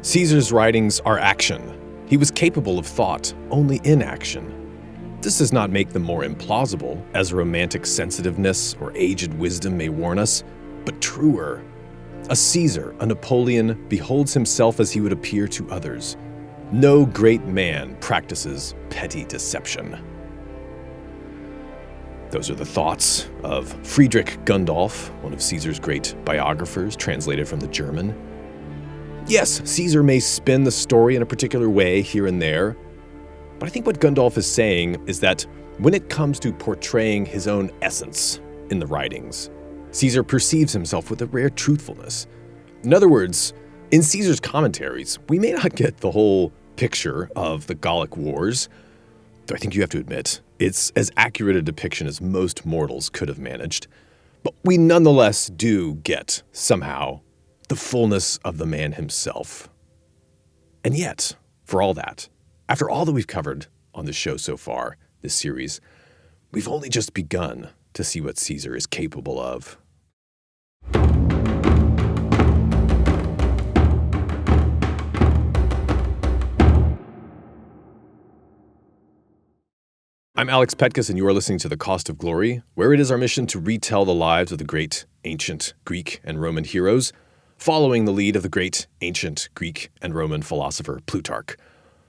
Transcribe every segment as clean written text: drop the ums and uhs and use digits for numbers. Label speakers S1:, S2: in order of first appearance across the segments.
S1: Caesar's writings are action. He was capable of thought only in action. This does not make them more implausible, as romantic sensitiveness or aged wisdom may warn us, but truer. A Caesar, a Napoleon, beholds himself as he would appear to others. No great man practices petty deception. Those are the thoughts of Friedrich Gundolf, one of Caesar's great biographers, translated from the German. Yes, Caesar may spin the story in a particular way here and there, but I think what Gundolf is saying is that when it comes to portraying his own essence in the writings, Caesar perceives himself with a rare truthfulness. In other words, in Caesar's commentaries, we may not get the whole picture of the Gallic Wars, though I think you have to admit, it's as accurate a depiction as most mortals could have managed. But we nonetheless do get, somehow, the fullness of the man himself. And yet, for all that, after all that we've covered on this show so far, this series, we've only just begun to see what Caesar is capable of. I'm Alex Petkus, and you are listening to The Cost of Glory, where it is our mission to retell the lives of the great ancient Greek and Roman heroes, following the lead of the great ancient Greek and Roman philosopher Plutarch,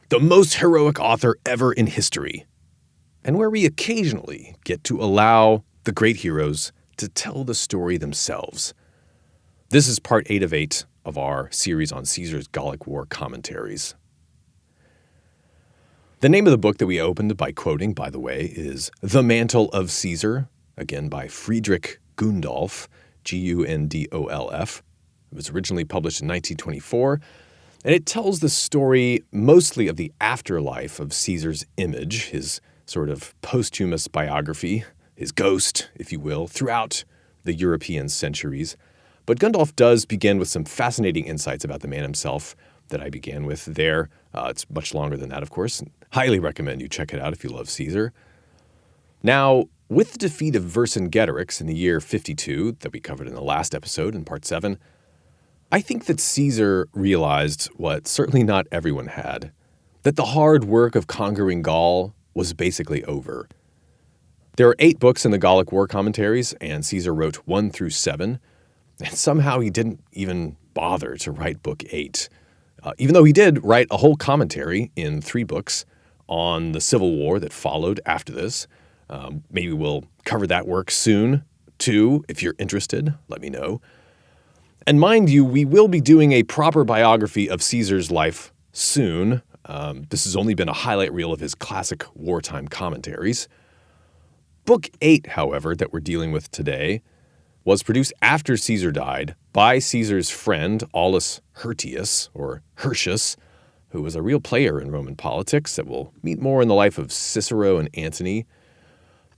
S1: the most heroic author ever in history, and where we occasionally get to allow the great heroes to tell the story themselves. This is part 8 of 8 of our series on Caesar's Gallic War commentaries. The name of the book that we opened by quoting, by the way, is The Mantle of Caesar, again by Friedrich Gundolf, Gundolf. It was originally published in 1924, and it tells the story mostly of the afterlife of Caesar's image, his sort of posthumous biography, his ghost, if you will, throughout the European centuries. But Gundolf does begin with some fascinating insights about the man himself that I began with there. It's much longer than that, of course. Highly recommend you check it out if you love Caesar. Now, with the defeat of Vercingetorix in the year 52 that we covered in the last episode in part 7, I think that Caesar realized what certainly not everyone had, that the hard work of conquering Gaul was basically over. There are 8 books in the Gallic War commentaries, and Caesar wrote 1 through 7, and somehow he didn't even bother to write book 8. Even though he did write a whole commentary in 3 books on the Civil War that followed after this. Maybe we'll cover that work soon, too. If you're interested, let me know. And mind you, we will be doing a proper biography of Caesar's life soon. This has only been a highlight reel of his classic wartime commentaries. Book 8, however, that we're dealing with today, was produced after Caesar died by Caesar's friend, Aulus Hirtius, or Hirtius, who was a real player in Roman politics that we'll meet more in the life of Cicero and Antony.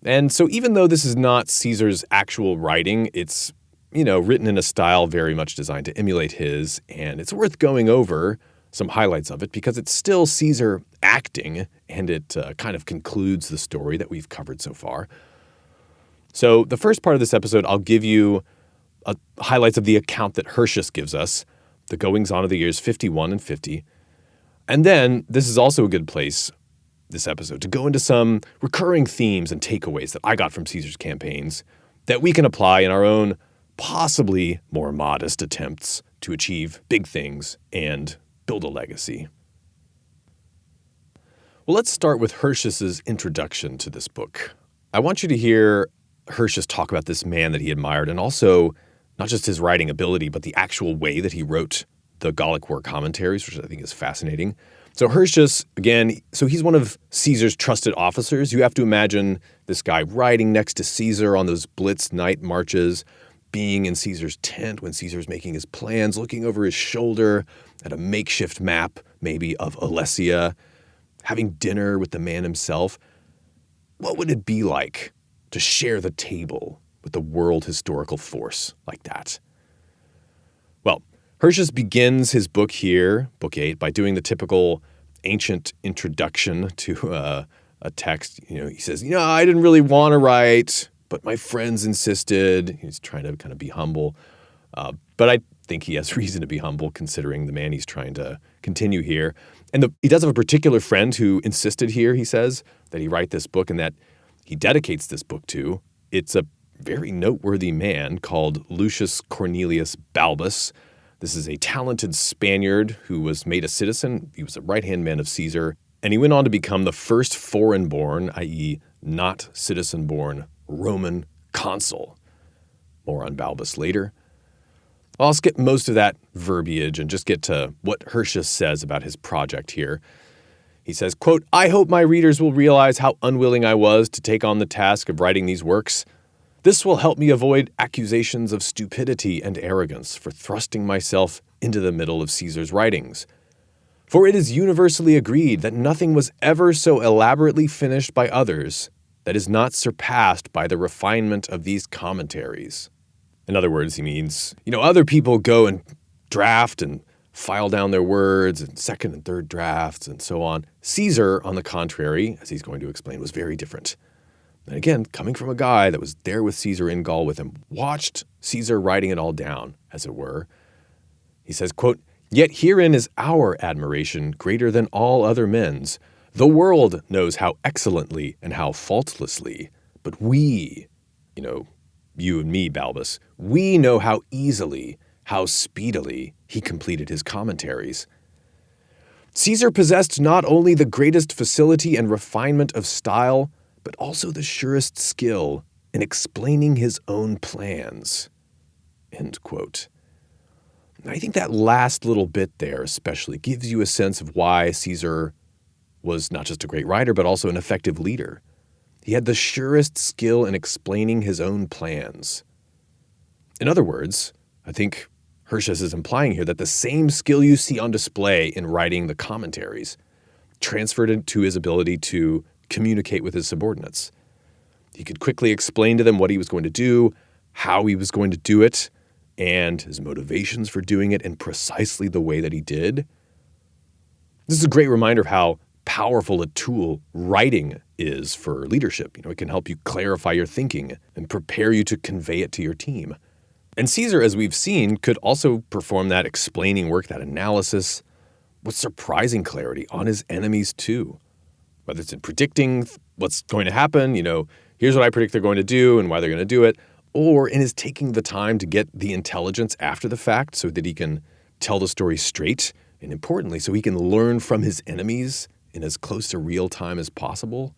S1: And so even though this is not Caesar's actual writing, it's, written in a style very much designed to emulate his, and it's worth going over some highlights of it because it's still Caesar acting, and it kind of concludes the story that we've covered so far. So the first part of this episode, I'll give you highlights of the account that Hirtius gives us, the goings-on of the years 51 and 50. And then, this is also a good place, this episode, to go into some recurring themes and takeaways that I got from Caesar's campaigns that we can apply in our own possibly more modest attempts to achieve big things and build a legacy. Well, let's start with Hirtius's introduction to this book. I want you to hear Hirtius talk about this man that he admired, and also not just his writing ability, but the actual way that he wrote the Gallic War commentaries, which I think is fascinating. So Hirtius, again, he's one of Caesar's trusted officers. You have to imagine this guy riding next to Caesar on those blitz night marches, being in Caesar's tent when Caesar's making his plans, looking over his shoulder at a makeshift map, maybe of Alesia, having dinner with the man himself. What would it be like to share the table with the world historical force like that? Well, Hirtius begins his book here, book 8, by doing the typical ancient introduction to a text. He says, I didn't really want to write, but my friends insisted. He's trying to kind of be humble. But think he has reason to be humble considering the man he's trying to continue here. And he does have a particular friend who insisted here, he says, that he write this book and that he dedicates this book to. It's a very noteworthy man called Lucius Cornelius Balbus. This is a talented Spaniard who was made a citizen. He was a right-hand man of Caesar, and he went on to become the first foreign-born, i.e. not citizen-born, Roman consul. More on Balbus later. I'll skip most of that verbiage and just get to what Hirtius says about his project here. He says, quote, "I hope my readers will realize how unwilling I was to take on the task of writing these works. This will help me avoid accusations of stupidity and arrogance for thrusting myself into the middle of Caesar's writings. For it is universally agreed that nothing was ever so elaborately finished by others that is not surpassed by the refinement of these commentaries." In other words, he means, other people go and draft and file down their words and second and third drafts and so on. Caesar, on the contrary, as he's going to explain, was very different. And again, coming from a guy that was there with Caesar in Gaul with him, watched Caesar writing it all down, as it were. He says, quote, "Yet herein is our admiration greater than all other men's. The world knows how excellently and how faultlessly, but we, you and me, Balbus, we know how easily, how speedily he completed his commentaries. Caesar possessed not only the greatest facility and refinement of style, but also the surest skill in explaining his own plans." End quote. And I think that last little bit there especially gives you a sense of why Caesar was not just a great writer, but also an effective leader. He had the surest skill in explaining his own plans. In other words, I think Hirtius is implying here that the same skill you see on display in writing the commentaries transferred into his ability to communicate with his subordinates. He could quickly explain to them what he was going to do, how he was going to do it, and his motivations for doing it in precisely the way that he did. This is a great reminder of how powerful a tool writing is for leadership. It can help you clarify your thinking and prepare you to convey it to your team. And Caesar, as we've seen, could also perform that explaining work, that analysis, with surprising clarity on his enemies too. Whether it's in predicting what's going to happen, here's what I predict they're going to do and why they're going to do it, or in his taking the time to get the intelligence after the fact so that he can tell the story straight, and importantly, so he can learn from his enemies in as close to real time as possible.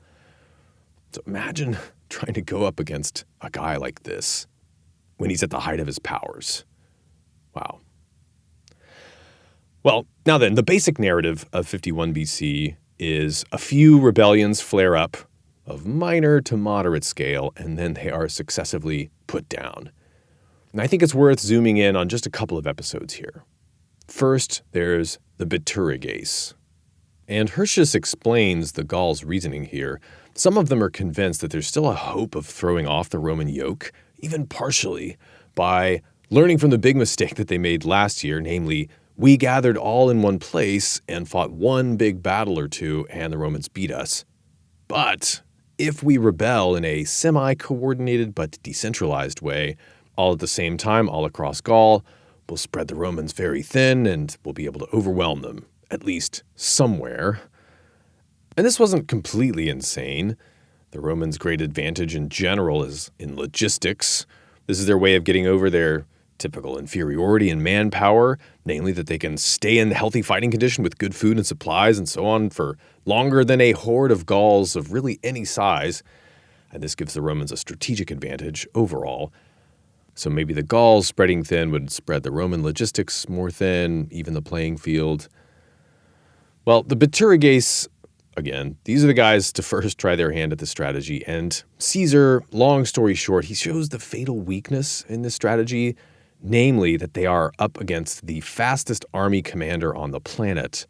S1: So imagine trying to go up against a guy like this when he's at the height of his powers. Wow. Well, now then, the basic narrative of 51 BC is a few rebellions flare up of minor to moderate scale, and then they are successively put down. And I think it's worth zooming in on just a couple of episodes here. First, there's the Bituriges. And Hirtius explains the Gauls' reasoning here. Some of them are convinced that there's still a hope of throwing off the Roman yoke, even partially, by learning from the big mistake that they made last year, namely, we gathered all in one place and fought one big battle or two, and the Romans beat us. But if we rebel in a semi-coordinated but decentralized way, all at the same time, all across Gaul, we'll spread the Romans very thin and we'll be able to overwhelm them, at least somewhere. And this wasn't completely insane. The Romans' great advantage in general is in logistics. This is their way of getting over their typical inferiority in manpower, namely that they can stay in healthy fighting condition with good food and supplies and so on for longer than a horde of Gauls of really any size. And this gives the Romans a strategic advantage overall. So maybe the Gauls spreading thin would spread the Roman logistics more thin, even the playing field. Well, the Bituriges, again, these are the guys to first try their hand at the strategy. And Caesar, long story short, he shows the fatal weakness in this strategy, namely that they are up against the fastest army commander on the planet.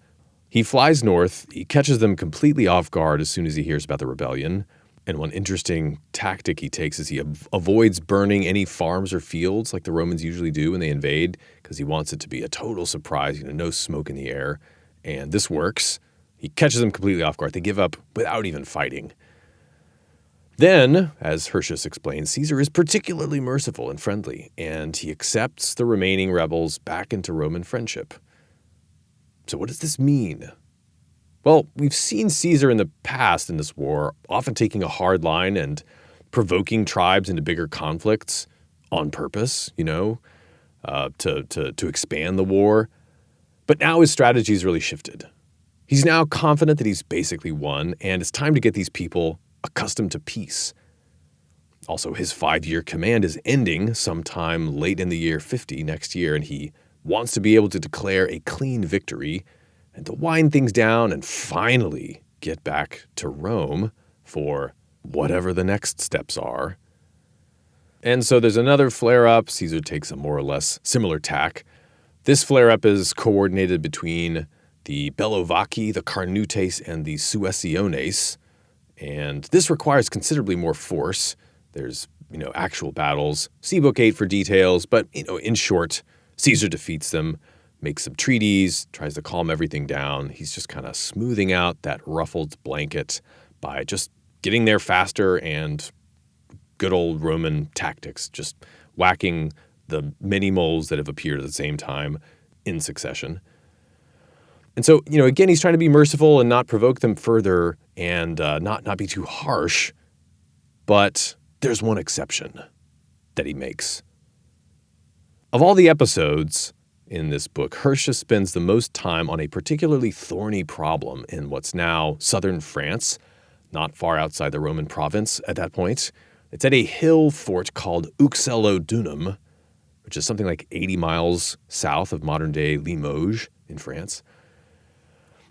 S1: He flies north, he catches them completely off guard as soon as he hears about the rebellion. And one interesting tactic he takes is he avoids burning any farms or fields like the Romans usually do when they invade, because he wants it to be a total surprise, no smoke in the air. And this works. He catches them completely off guard. They give up without even fighting. Then, as Hirtius explains, Caesar is particularly merciful and friendly, and he accepts the remaining rebels back into Roman friendship. So what does this mean? Well, we've seen Caesar in the past in this war, often taking a hard line and provoking tribes into bigger conflicts on purpose, to expand the war. But now his strategy has really shifted. He's now confident that he's basically won, and it's time to get these people accustomed to peace. Also, his 5-year command is ending sometime late in the year 50 next year, and he wants to be able to declare a clean victory and to wind things down and finally get back to Rome for whatever the next steps are. And so there's another flare-up. Caesar takes a more or less similar tack. This flare-up is coordinated between the Bellovaci, the Carnutes, and the Suessiones. And this requires considerably more force. There's, actual battles. See Book 8 for details. But, in short, Caesar defeats them, makes some treaties, tries to calm everything down. He's just kind of smoothing out that ruffled blanket by just getting there faster and good old Roman tactics, just whacking the many moles that have appeared at the same time in succession. And so, again, he's trying to be merciful and not provoke them further and not be too harsh. But there's one exception that he makes. Of all the episodes in this book, Hirtius spends the most time on a particularly thorny problem in what's now southern France, not far outside the Roman province at that point. It's at a hill fort called Uxellodunum, which is something like 80 miles south of modern-day Limoges in France.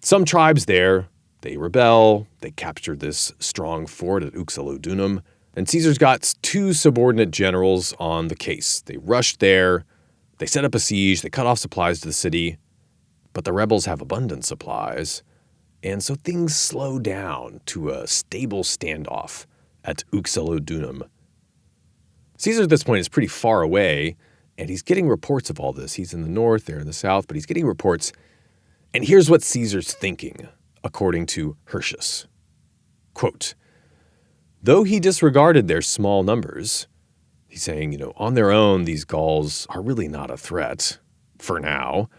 S1: Some tribes there, they rebel, they capture this strong fort at Uxellodunum, and Caesar's got 2 subordinate generals on the case. They rushed there, they set up a siege, they cut off supplies to the city, but the rebels have abundant supplies, and so things slow down to a stable standoff at Uxellodunum. Caesar at this point is pretty far away, and he's getting reports of all this. He's in the north, they're in the south, but he's getting reports. And here's what Caesar's thinking, according to Hirtius. Quote, though he disregarded their small numbers, he's saying, on their own, these Gauls are really not a threat, for now.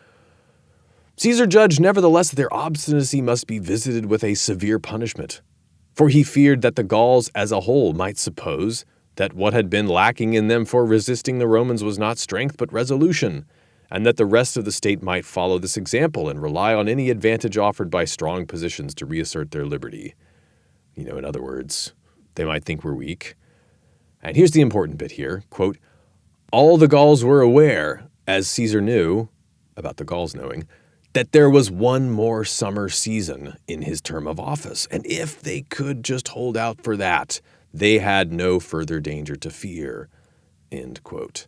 S1: Caesar judged nevertheless that their obstinacy must be visited with a severe punishment, for he feared that the Gauls as a whole might suppose that what had been lacking in them for resisting the Romans was not strength but resolution, and that the rest of the state might follow this example and rely on any advantage offered by strong positions to reassert their liberty. In other words, they might think we're weak. And here's the important bit here, quote, all the Gauls were aware, as Caesar knew, about the Gauls knowing, that there was one more summer season in his term of office, and if they could just hold out for that, they had no further danger to fear, end quote.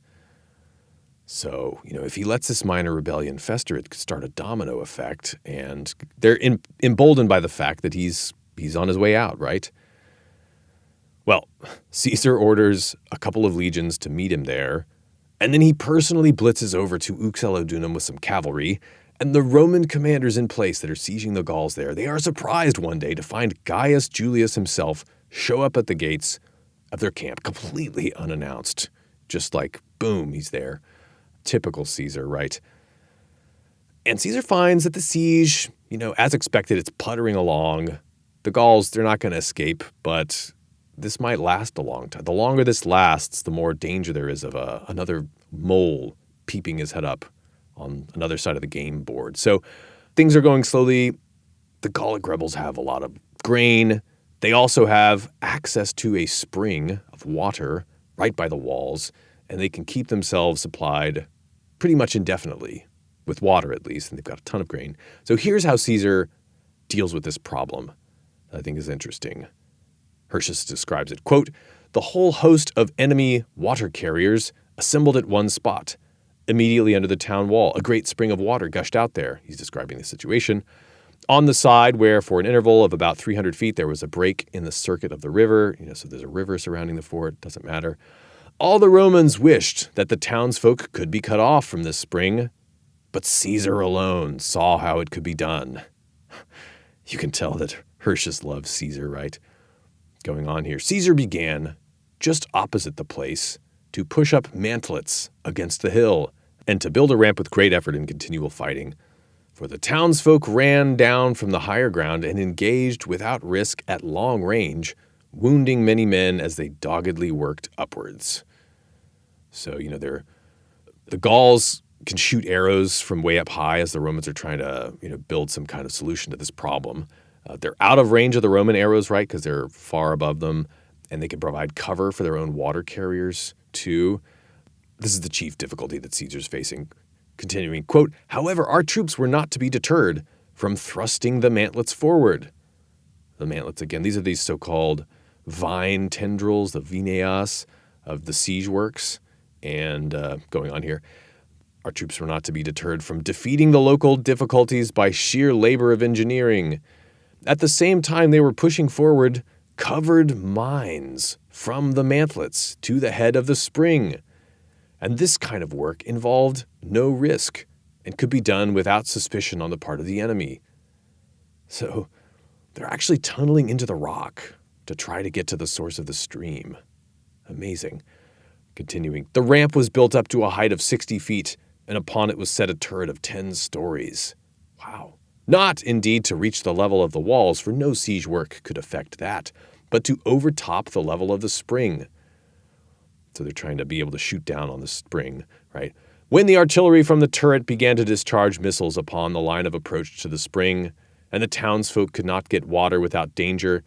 S1: So, if he lets this minor rebellion fester, it could start a domino effect, and they're emboldened by the fact that he's on his way out, right? Well, Caesar orders a couple of legions to meet him there, and then he personally blitzes over to Uxellodunum with some cavalry, and the Roman commanders in place that are sieging the Gauls there, they are surprised one day to find Gaius Julius himself show up at the gates of their camp completely unannounced. Just like, boom, he's there. Typical Caesar, right? And Caesar finds that the siege, as expected, it's puttering along. The Gauls, they're not going to escape, but this might last a long time. The longer this lasts, the more danger there is of another mole peeping his head up on another side of the game board. So things are going slowly. The Gallic rebels have a lot of grain. They also have access to a spring of water right by the walls, and they can keep themselves supplied pretty much indefinitely, with water at least, and they've got a ton of grain. So here's how Caesar deals with this problem that I think is interesting. Hirtius describes it, quote, the whole host of enemy water carriers assembled at one spot. Immediately under the town wall, a great spring of water gushed out there. He's describing the situation. On the side where, for an interval of about 300 feet, there was a break in the circuit of the river, so there's a river surrounding the fort, doesn't matter. All the Romans wished that the townsfolk could be cut off from this spring, but Caesar alone saw how it could be done. You can tell that Hirtius loves Caesar, right? Going on here, Caesar began, just opposite the place, to push up mantlets against the hill, and to build a ramp with great effort and continual fighting. For the townsfolk ran down from the higher ground and engaged without risk at long range, wounding many men as they doggedly worked upwards. So, the Gauls can shoot arrows from way up high as the Romans are trying to, build some kind of solution to this problem. They're out of range of the Roman arrows, right, because they're far above them, and they can provide cover for their own water carriers, too. This is the chief difficulty that Caesar's facing. Continuing, quote, "However, our troops were not to be deterred from thrusting the mantlets forward." The mantlets, again, these are these so-called vine tendrils, the vineas of the siege works. And going on here, our troops were not to be deterred from defeating the local difficulties by sheer labor of engineering. At the same time, they were pushing forward covered mines from the mantlets to the head of the spring. And this kind of work involved no risk and could be done without suspicion on the part of the enemy. So they're actually tunneling into the rock to try to get to the source of the stream. Amazing. Continuing, the ramp was built up to a height of 60 feet, and upon it was set a turret of 10 stories. Wow. Not, indeed, to reach the level of the walls, for no siege work could affect that, but to overtop the level of the spring. So they're trying to be able to shoot down on the spring, right? When the artillery from the turret began to discharge missiles upon the line of approach to the spring, and the townsfolk could not get water without danger,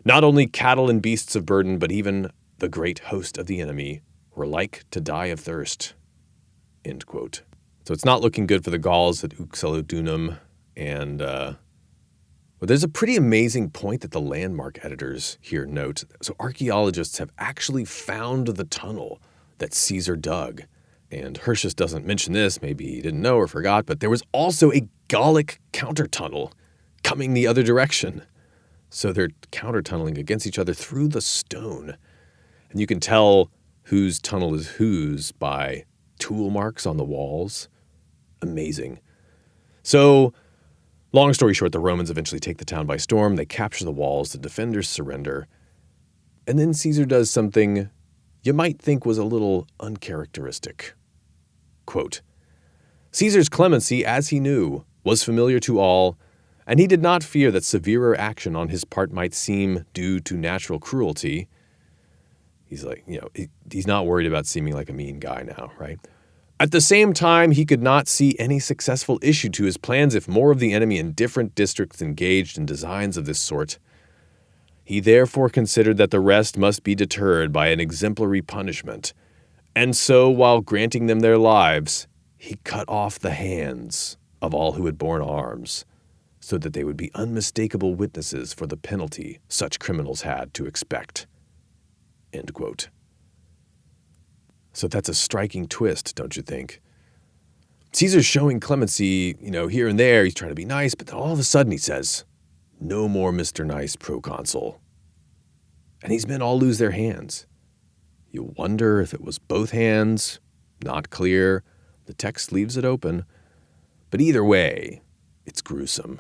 S1: not only cattle and beasts of burden, but even the great host of the enemy were like to die of thirst. End quote. So it's not looking good for the Gauls at Uxellodunum, and but there's a pretty amazing point that the landmark editors here note. So archaeologists have actually found the tunnel that Caesar dug. And Hirtius doesn't mention this, maybe he didn't know or forgot, but there was also a Gallic counter-tunnel coming the other direction. So they're counter-tunneling against each other through the stone. And you can tell whose tunnel is whose by tool marks on the walls. Amazing. So, long story short, the Romans eventually take the town by storm. They capture the walls. The defenders surrender. And then Caesar does something you might think was a little uncharacteristic. Quote, "Caesar's clemency, as he knew, was familiar to all, and he did not fear that severer action on his part might seem due to natural cruelty." He's like, he's not worried about seeming like a mean guy now, right? "At the same time, he could not see any successful issue to his plans if more of the enemy in different districts engaged in designs of this sort. He therefore considered that the rest must be deterred by an exemplary punishment, and so, while granting them their lives, he cut off the hands of all who had borne arms, so that they would be unmistakable witnesses for the penalty such criminals had to expect." End quote. So that's a striking twist, don't you think? Caesar's showing clemency, here and there. He's trying to be nice, but then all of a sudden he says, "No more Mr. Nice, proconsul." And these men all lose their hands. You wonder if it was both hands. Not clear. The text leaves it open. But either way, it's gruesome.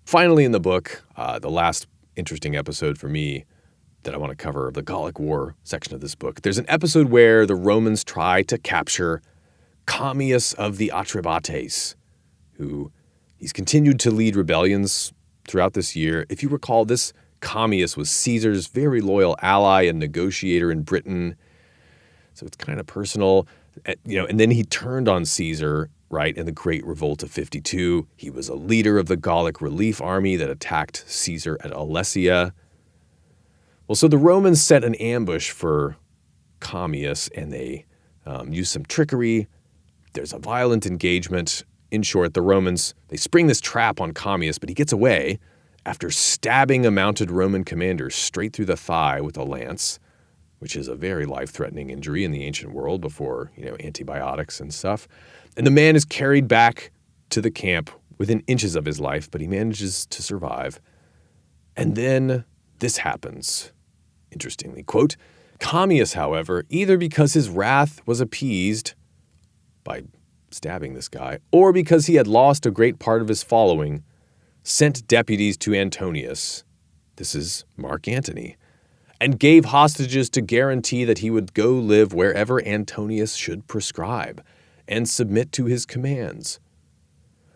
S1: Finally in the book, the last interesting episode for me that I want to cover, the Gallic War section of this book. There's an episode where the Romans try to capture Commius of the Atrebates, who he's continued to lead rebellions throughout this year. If you recall, this Commius was Caesar's very loyal ally and negotiator in Britain. So it's kind of personal, and then he turned on Caesar, right, in the Great Revolt of 52. He was a leader of the Gallic relief army that attacked Caesar at Alesia. Well, so the Romans set an ambush for Commius, and they used some trickery. There's a violent engagement. In short, the Romans, they spring this trap on Commius, but he gets away after stabbing a mounted Roman commander straight through the thigh with a lance, which is a very life-threatening injury in the ancient world before, antibiotics and stuff. And the man is carried back to the camp within inches of his life, but he manages to survive. And then this happens, interestingly. Quote, "Commius, however, either because his wrath was appeased by stabbing this guy, or because he had lost a great part of his following, sent deputies to Antonius," this is Mark Antony, and gave hostages to guarantee that he would go live wherever Antonius should prescribe and submit to his commands.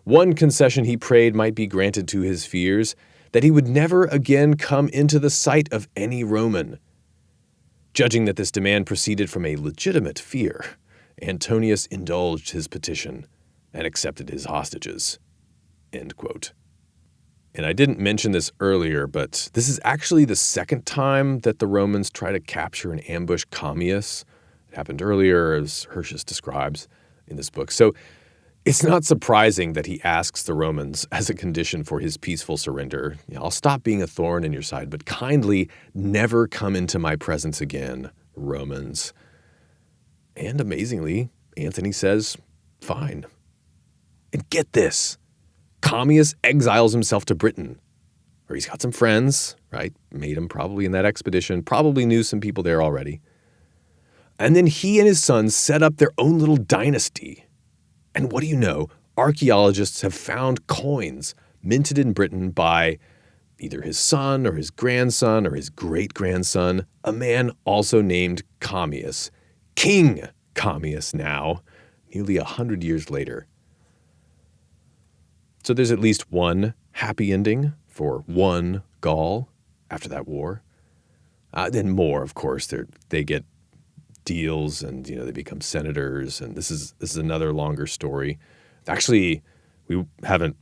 S1: One concession he prayed might be granted to his fears, that he would never again come into the sight of any Roman. Judging that this demand proceeded from a legitimate fear, Antonius indulged his petition and accepted his hostages." End quote. And I didn't mention this earlier, but this is actually the second time that the Romans try to capture and ambush Commius. It happened earlier, as Hirtius describes in this book. So it's not surprising that he asks the Romans, as a condition for his peaceful surrender, "I'll stop being a thorn in your side, but kindly never come into my presence again, Romans." And amazingly, Antony says, fine. And get this. Commius exiles himself to Britain, where he's got some friends, right? Made him probably in that expedition, probably knew some people there already. And then he and his sons set up their own little dynasty. And what do you know? Archaeologists have found coins minted in Britain by either his son or his grandson or his great-grandson, a man also named Commius. King Commius now, nearly 100 years later. So there's at least one happy ending for one Gaul after that war. Then more, of course. They get deals and they become senators. And this is another longer story. Actually, we haven't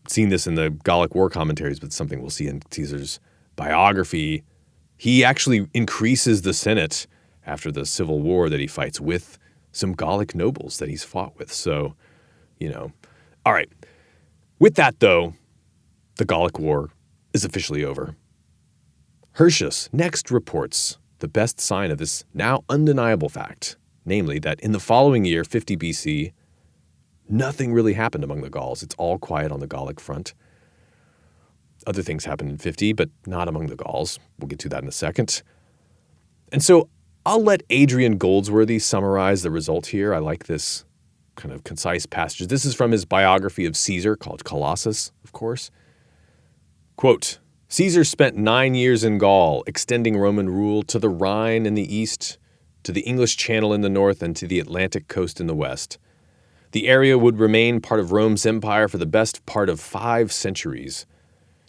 S1: seen this in the Gallic War commentaries, but something we'll see in Caesar's biography. He actually increases the Senate after the civil war that he fights with some Gallic nobles that he's fought with. So, All right. With that, though, the Gallic War is officially over. Hirtius next reports the best sign of this now undeniable fact, namely that in the following year, 50 BC, nothing really happened among the Gauls. It's all quiet on the Gallic front. Other things happened in 50, but not among the Gauls. We'll get to that in a second. And so I'll let Adrian Goldsworthy summarize the result here. I like this kind of concise passage. This is from his biography of Caesar, called Colossus, of course. Quote, "Caesar spent 9 years in Gaul, extending Roman rule to the Rhine in the east, to the English Channel in the north, and to the Atlantic coast in the west. The area would remain part of Rome's empire for the best part of 5 centuries.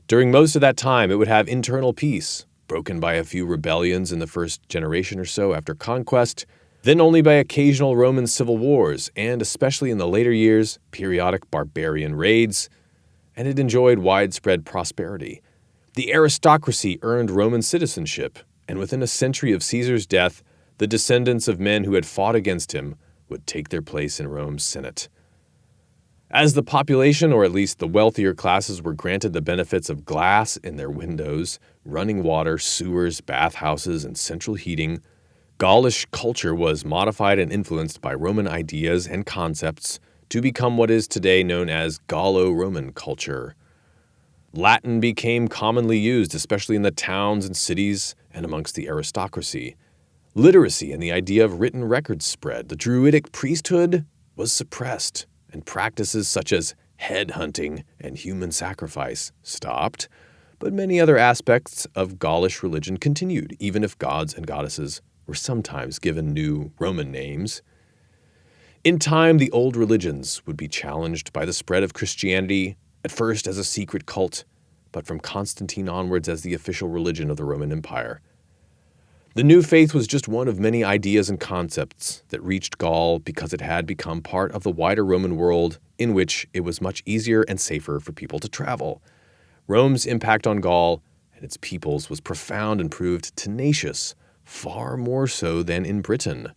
S1: During most of that time, it would have internal peace, broken by a few rebellions in the first generation or so after conquest, then only by occasional Roman civil wars, and especially in the later years, periodic barbarian raids, and it enjoyed widespread prosperity. The aristocracy earned Roman citizenship, and within a century of Caesar's death, the descendants of men who had fought against him would take their place in Rome's Senate. As the population, or at least the wealthier classes, were granted the benefits of glass in their windows, running water, sewers, bathhouses, and central heating, Gaulish culture was modified and influenced by Roman ideas and concepts to become what is today known as Gallo-Roman culture. Latin became commonly used, especially in the towns and cities and amongst the aristocracy. Literacy and the idea of written records spread. The Druidic priesthood was suppressed, and practices such as head hunting and human sacrifice stopped, but many other aspects of Gaulish religion continued, even if gods and goddesses were sometimes given new Roman names. In time, the old religions would be challenged by the spread of Christianity, at first as a secret cult, but from Constantine onwards as the official religion of the Roman Empire. The new faith was just one of many ideas and concepts that reached Gaul because it had become part of the wider Roman world in which it was much easier and safer for people to travel. Rome's impact on Gaul and its peoples was profound and proved tenacious, far more so than in Britain,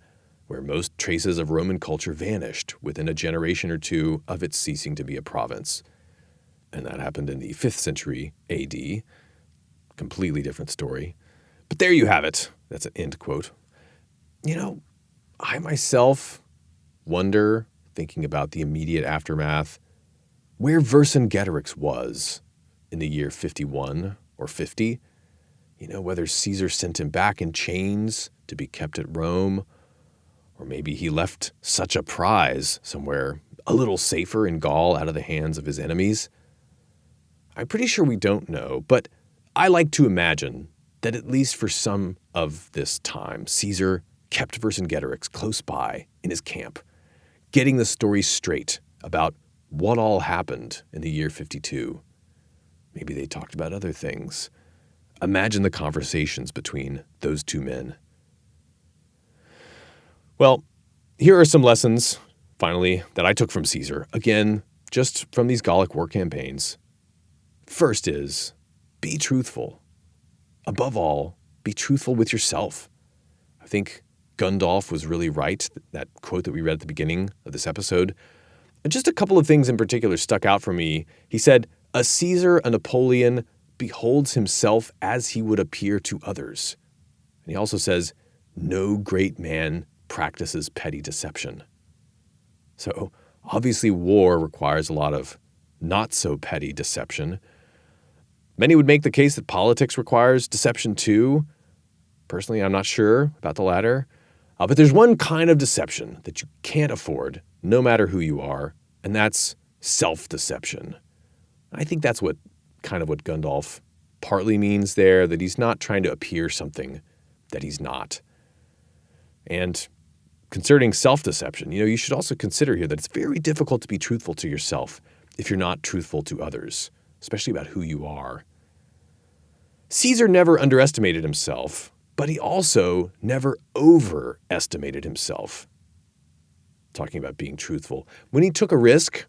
S1: where most traces of Roman culture vanished within a generation or two of its ceasing to be a province. And that happened in the 5th century AD. Completely different story. But there you have it. That's an end quote. I myself wonder, thinking about the immediate aftermath, where Vercingetorix was in the year 51 or 50. Whether Caesar sent him back in chains to be kept at Rome, or maybe he left such a prize somewhere a little safer in Gaul out of the hands of his enemies. I'm pretty sure we don't know, but I like to imagine that at least for some of this time, Caesar kept Vercingetorix close by in his camp, getting the story straight about what all happened in the year 52. Maybe they talked about other things. Imagine the conversations between those two men. Well, here are some lessons, finally, that I took from Caesar. Again, just from these Gallic War campaigns. First is, be truthful. Above all, be truthful with yourself. I think Gundolf was really right, that quote that we read at the beginning of this episode. And just a couple of things in particular stuck out for me. He said, a Caesar, a Napoleon, beholds himself as he would appear to others. And he also says, no great man practices petty deception. So obviously war requires a lot of not so petty deception. Many would make the case that politics requires deception too. Personally, I'm not sure about the latter. But there's one kind of deception that you can't afford, no matter who you are, and that's self-deception. I think that's what Gundolf partly means there, that he's not trying to appear something that he's not. And concerning self-deception, you should also consider here that it's very difficult to be truthful to yourself if you're not truthful to others, especially about who you are. Caesar never underestimated himself, but he also never overestimated himself. Talking about being truthful. When he took a risk,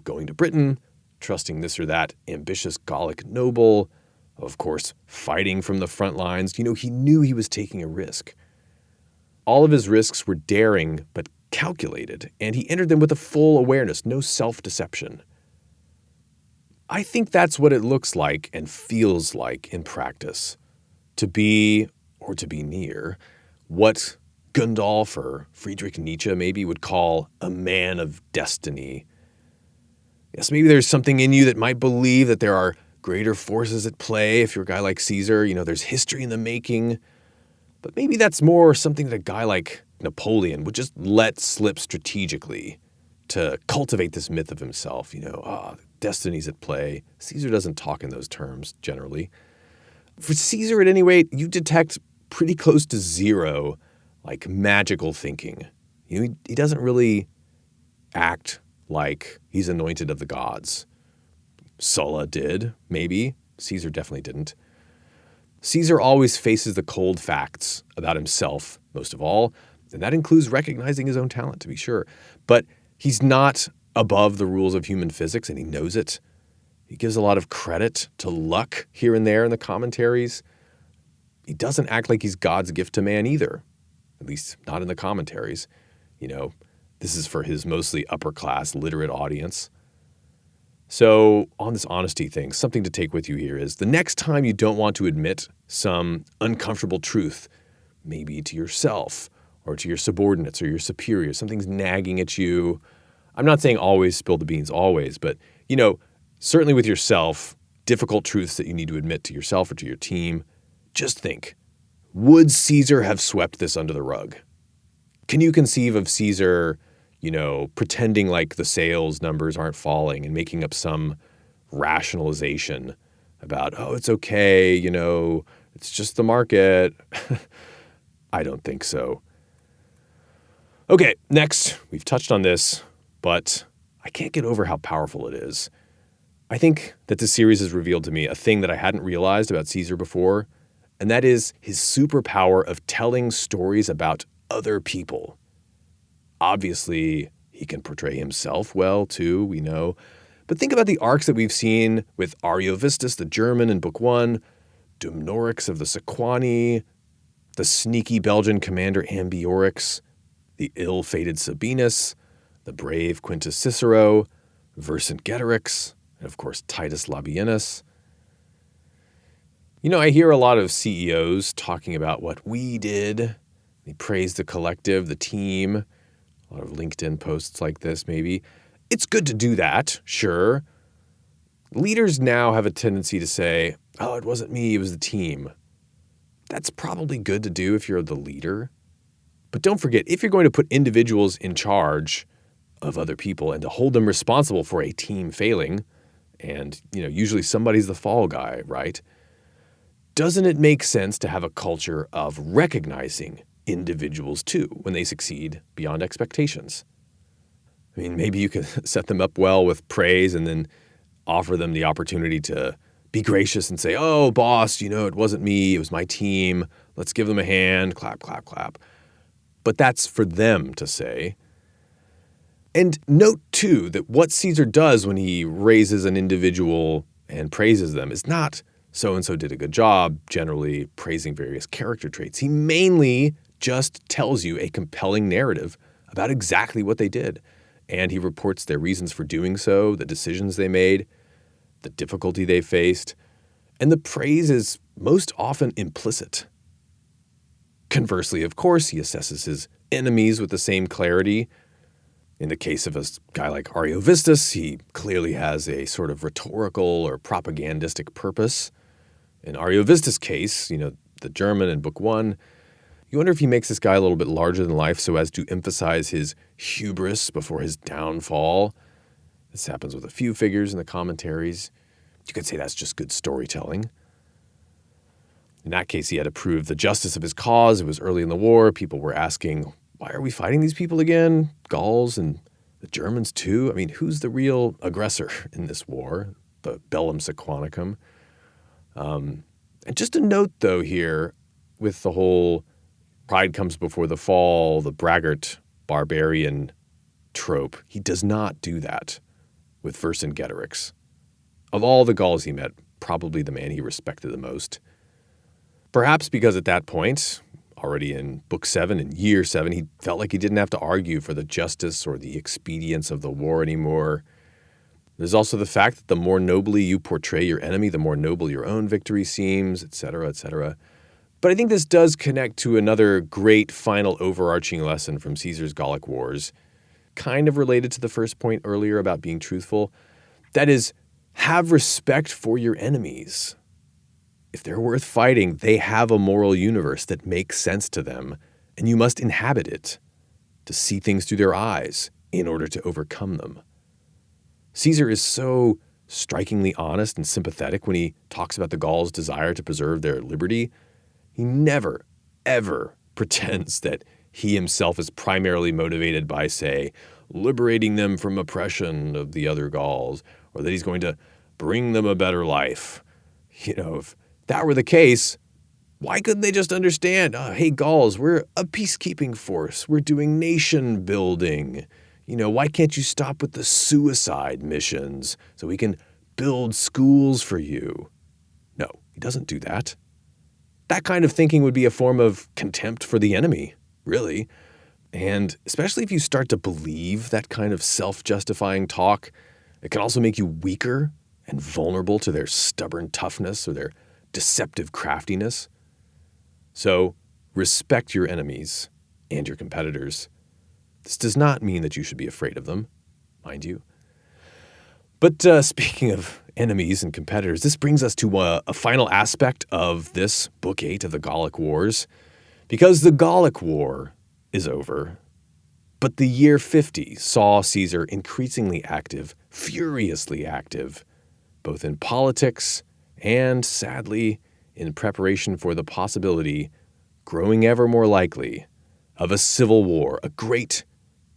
S1: going to Britain, trusting this or that ambitious Gallic noble, of course, fighting from the front lines, he knew he was taking a risk. All of his risks were daring but calculated, and he entered them with a full awareness, no self-deception. I think that's what it looks like and feels like in practice, to be, or to be near, what Gundolf or Friedrich Nietzsche maybe would call a man of destiny. Yes, maybe there's something in you that might believe that there are greater forces at play. If you're a guy like Caesar, there's history in the making. But maybe that's more something that a guy like Napoleon would just let slip strategically to cultivate this myth of himself. Destiny's at play. Caesar doesn't talk in those terms generally. For Caesar, at any rate, you detect pretty close to zero, magical thinking. He doesn't really act like he's anointed of the gods. Sulla did, maybe. Caesar definitely didn't. Caesar always faces the cold facts about himself, most of all, and that includes recognizing his own talent, to be sure. But he's not above the rules of human physics, and he knows it. He gives a lot of credit to luck here and there in the commentaries. He doesn't act like he's God's gift to man either, at least not in the commentaries. This is for his mostly upper-class, literate audience. So on this honesty thing, something to take with you here is the next time you don't want to admit some uncomfortable truth, maybe to yourself or to your subordinates or your superiors, something's nagging at you. I'm not saying always spill the beans, always, but, certainly with yourself, difficult truths that you need to admit to yourself or to your team, just think, would Caesar have swept this under the rug? Can you conceive of Caesar, pretending like the sales numbers aren't falling and making up some rationalization about, it's okay, it's just the market? I don't think so. Okay, next, we've touched on this, but I can't get over how powerful it is. I think that this series has revealed to me a thing that I hadn't realized about Caesar before, and that is his superpower of telling stories about other people. Obviously, he can portray himself well, too, we know. But think about the arcs that we've seen with Ariovistus the German in Book 1, Dumnorix of the Sequani, the sneaky Belgian commander Ambiorix, the ill-fated Sabinus, the brave Quintus Cicero, Vercingetorix, and of course Titus Labienus. I hear a lot of CEOs talking about what we did. They praise the collective, the team. A lot of LinkedIn posts like this, maybe. It's good to do that, sure. Leaders now have a tendency to say, it wasn't me, it was the team. That's probably good to do if you're the leader. But don't forget, if you're going to put individuals in charge of other people and to hold them responsible for a team failing, and, usually somebody's the fall guy, right? doesn't it make sense to have a culture of recognizing individuals too when they succeed beyond expectations? I mean, maybe you can set them up well with praise and then offer them the opportunity to be gracious and say, oh, boss, it wasn't me, it was my team. Let's give them a hand, clap, clap, clap. But that's for them to say. And note, too, that what Caesar does when he raises an individual and praises them is not so-and-so did a good job, generally praising various character traits. He mainly just tells you a compelling narrative about exactly what they did. And he reports their reasons for doing so, the decisions they made, the difficulty they faced. And the praise is most often implicit. Conversely, of course, he assesses his enemies with the same clarity. In the case of a guy like Ariovistus, he clearly has a sort of rhetorical or propagandistic purpose. In Ariovistus' case, the German in Book 1, you wonder if he makes this guy a little bit larger than life so as to emphasize his hubris before his downfall. This happens with a few figures in the commentaries. You could say that's just good storytelling. In that case, he had to prove the justice of his cause. It was early in the war. People were asking, why are we fighting these people again? Gauls and the Germans too? I mean, who's the real aggressor in this war? The bellum sequanicum. And just a note, though, here with the whole pride comes before the fall, the braggart, barbarian trope. He does not do that with Vercingetorix. Of all the Gauls he met, probably the man he respected the most. Perhaps because at that point, already in Book 7, in Year 7, he felt like he didn't have to argue for the justice or the expedience of the war anymore. There's also the fact that the more nobly you portray your enemy, the more noble your own victory seems, etc., etc. But I think this does connect to another great final overarching lesson from Caesar's Gallic Wars, kind of related to the first point earlier about being truthful. That is, have respect for your enemies. If they're worth fighting, they have a moral universe that makes sense to them, and you must inhabit it to see things through their eyes in order to overcome them. Caesar is so strikingly honest and sympathetic when he talks about the Gauls' desire to preserve their liberty. He never, ever pretends that he himself is primarily motivated by, say, liberating them from oppression of the other Gauls, or that he's going to bring them a better life. If that were the case, why couldn't they just understand, hey, Gauls, we're a peacekeeping force. We're doing nation building. Why can't you stop with the suicide missions so we can build schools for you? No, he doesn't do that. That kind of thinking would be a form of contempt for the enemy, really. And especially if you start to believe that kind of self-justifying talk, it can also make you weaker and vulnerable to their stubborn toughness or their deceptive craftiness. So respect your enemies and your competitors. This does not mean that you should be afraid of them, mind you. But speaking of enemies and competitors, this brings us to a final aspect of this Book 8 of the Gallic Wars. Because the Gallic War is over, but the year 50 saw Caesar increasingly active, furiously active, both in politics and, sadly, in preparation for the possibility, growing ever more likely, of a civil war, a great,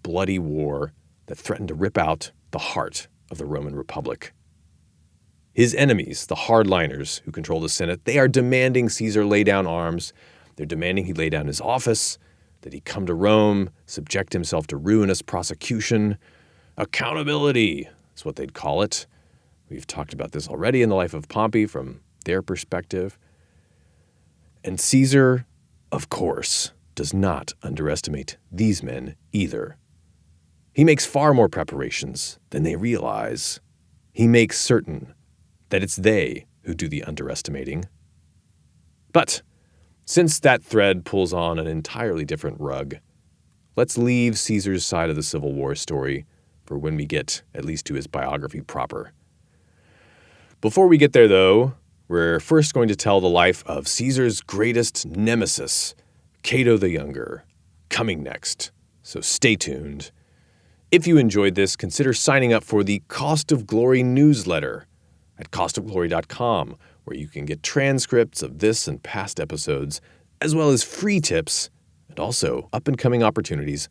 S1: bloody war that threatened to rip out the heart of the Roman Republic. His enemies, the hardliners who control the Senate, they are demanding Caesar lay down arms. They're demanding he lay down his office, that he come to Rome, subject himself to ruinous prosecution. Accountability is what they'd call it. We've talked about this already in the life of Pompey from their perspective. And Caesar, of course, does not underestimate these men either. He makes far more preparations than they realize. He makes certain that it's they who do the underestimating. But since that thread pulls on an entirely different rug, let's leave Caesar's side of the Civil War story for when we get at least to his biography proper. Before we get there, though, we're first going to tell the life of Caesar's greatest nemesis, Cato the Younger, coming next. So stay tuned. If you enjoyed this, consider signing up for the Cost of Glory newsletter at costofglory.com, where you can get transcripts of this and past episodes, as well as free tips and also up-and-coming opportunities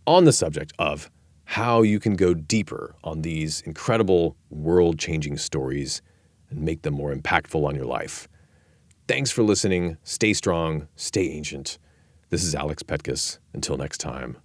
S1: on the subject of how you can go deeper on these incredible world-changing stories and make them more impactful on your life. Thanks for listening. Stay strong, stay ancient. This is Alex Petkus. Until next time.